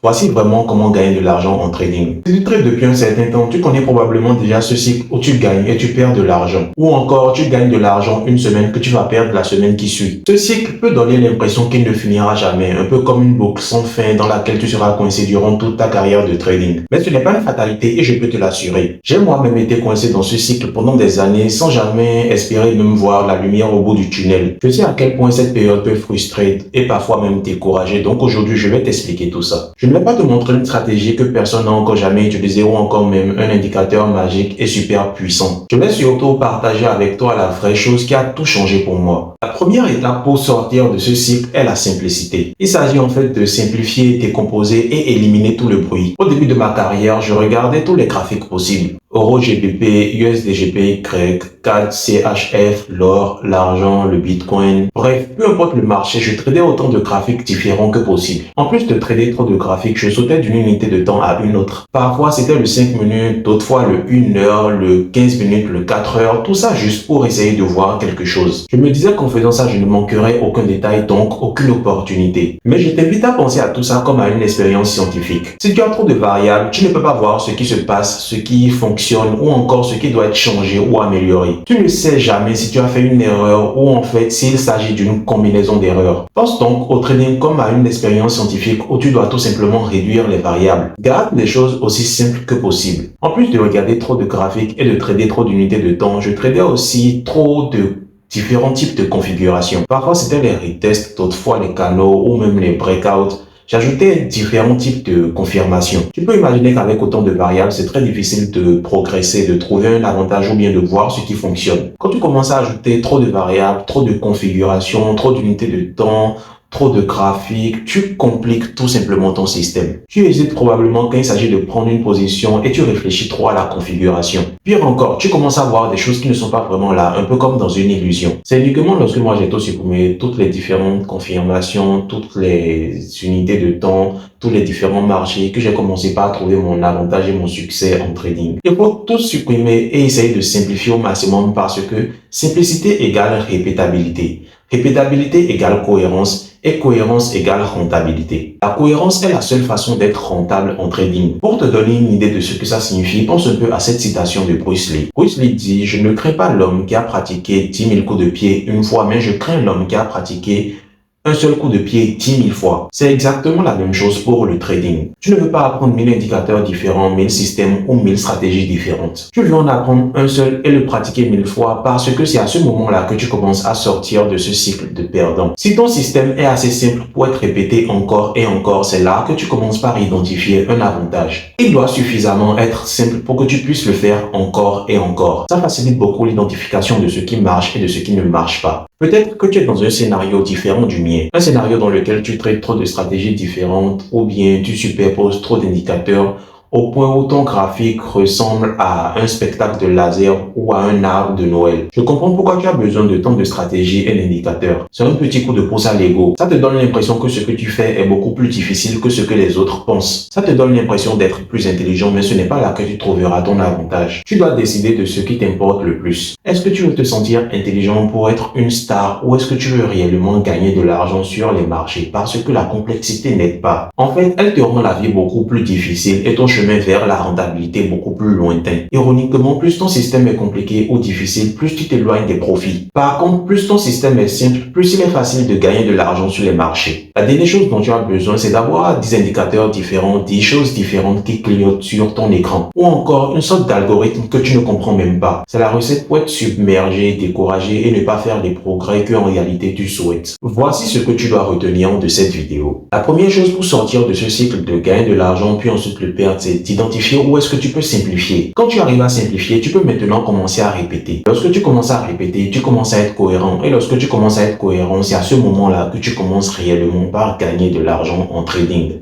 Voici vraiment comment gagner de l'argent en trading. Si tu trades depuis un certain temps, tu connais probablement déjà ce cycle où tu gagnes et tu perds de l'argent. Ou encore, tu gagnes de l'argent une semaine que tu vas perdre la semaine qui suit. Ce cycle peut donner l'impression qu'il ne finira jamais, un peu comme une boucle sans fin dans laquelle tu seras coincé durant toute ta carrière de trading. Mais ce n'est pas une fatalité et je peux te l'assurer. J'ai moi-même été coincé dans ce cycle pendant des années sans jamais espérer même voir la lumière au bout du tunnel. Je sais à quel point cette période peut frustrer et parfois même décourager, donc aujourd'hui je vais t'expliquer tout ça. Je ne vais pas te montrer une stratégie que personne n'a encore jamais utilisée ou encore même un indicateur magique et super puissant. Je vais surtout partager avec toi la vraie chose qui a tout changé pour moi. La première étape pour sortir de ce cycle est la simplicité. Il s'agit en fait de simplifier, décomposer et éliminer tout le bruit. Au début de ma carrière, je regardais tous les graphiques possibles. Euro GBP, USDGP, CREC, CAD, CHF, l'or, l'argent, le bitcoin. Bref, peu importe le marché, je tradais autant de graphiques différents que possible. En plus de trader trop de graphiques, je sautais d'une unité de temps à une autre. Parfois, c'était le 5 minutes, d'autres fois le 1 heure, le 15 minutes, le 4 heures, tout ça juste pour essayer de voir quelque chose. Je me disais qu'en faisant ça, je ne manquerais aucun détail, donc aucune opportunité. Mais je t'invite à penser à tout ça comme à une expérience scientifique. Si tu as trop de variables, tu ne peux pas voir ce qui se passe, ce qui fonctionne ou encore ce qui doit être changé ou amélioré. Tu ne sais jamais si tu as fait une erreur ou en fait s'il s'agit d'une combinaison d'erreurs. Pense donc au trading comme à une expérience scientifique où tu dois tout simplement réduire les variables. Garde les choses aussi simples que possible. En plus de regarder trop de graphiques et de trader trop d'unités de temps, je tradais aussi trop de différents types de configurations. Parfois c'était les retests, d'autres fois les canaux ou même les breakouts. J'ajoutais différents types de confirmations. Tu peux imaginer qu'avec autant de variables, c'est très difficile de progresser, de trouver un avantage ou bien de voir ce qui fonctionne. Quand tu commences à ajouter trop de variables, trop de configurations, trop d'unités de temps, trop de graphiques, tu compliques tout simplement ton système. Tu hésites probablement quand il s'agit de prendre une position et tu réfléchis trop à la configuration. Pire encore, tu commences à voir des choses qui ne sont pas vraiment là, un peu comme dans une illusion. C'est uniquement lorsque moi j'ai tout supprimé, toutes les différentes confirmations, toutes les unités de temps, tous les différents marchés, que j'ai commencé par trouver mon avantage et mon succès en trading. Il faut tout supprimer et essayer de simplifier au maximum parce que simplicité égale répétabilité. Répétabilité égale cohérence et cohérence égale rentabilité. La cohérence est la seule façon d'être rentable en trading. Pour te donner une idée de ce que ça signifie, pense un peu à cette citation de Bruce Lee. Bruce Lee dit « Je ne crains pas l'homme qui a pratiqué 10 000 coups de pied une fois, mais je crains l'homme qui a pratiqué un seul coup de pied 10 000 fois. » C'est exactement la même chose pour le trading. Tu ne veux pas apprendre 1000 indicateurs différents, 1000 systèmes ou 1000 stratégies différentes. Tu veux en apprendre un seul et le pratiquer 1000 fois parce que c'est à ce moment-là que tu commences à sortir de ce cycle de perdant. Si ton système est assez simple pour être répété encore et encore, c'est là que tu commences par identifier un avantage. Il doit suffisamment être simple pour que tu puisses le faire encore et encore. Ça facilite beaucoup l'identification de ce qui marche et de ce qui ne marche pas. Peut-être que tu es dans un scénario différent du mien. Un scénario dans lequel tu traites trop de stratégies différentes ou bien tu superposes trop d'indicateurs au point où ton graphique ressemble à un spectacle de laser ou à un arbre de Noël. Je comprends pourquoi tu as besoin de tant de stratégies et d'indicateurs. C'est un petit coup de pouce à l'ego. Ça te donne l'impression que ce que tu fais est beaucoup plus difficile que ce que les autres pensent. Ça te donne l'impression d'être plus intelligent, mais ce n'est pas là que tu trouveras ton avantage. Tu dois décider de ce qui t'importe le plus. Est-ce que tu veux te sentir intelligent pour être une star ou est-ce que tu veux réellement gagner de l'argent sur les marchés parce que la complexité n'aide pas? En fait, elle te rend la vie beaucoup plus difficile et ton chemin vers la rentabilité beaucoup plus lointain. Ironiquement, plus ton système est compliqué ou difficile, plus tu t'éloignes des profits. Par contre, plus ton système est simple, plus il est facile de gagner de l'argent sur les marchés. La dernière chose dont tu as besoin, c'est d'avoir 10 indicateurs différents, 10 choses différentes qui clignotent sur ton écran. Ou encore une sorte d'algorithme que tu ne comprends même pas. C'est la recette pour être submergé, découragé et ne pas faire les progrès que en réalité tu souhaites. Voici ce que tu dois retenir de cette vidéo. La première chose pour sortir de ce cycle de gagner de l'argent puis ensuite le perdre, c'est d'identifier où est-ce que tu peux simplifier. Quand tu arrives à simplifier, tu peux maintenant commencer à répéter. Lorsque tu commences à répéter, tu commences à être cohérent. Et lorsque tu commences à être cohérent, c'est à ce moment-là que tu commences réellement par gagner de l'argent en trading.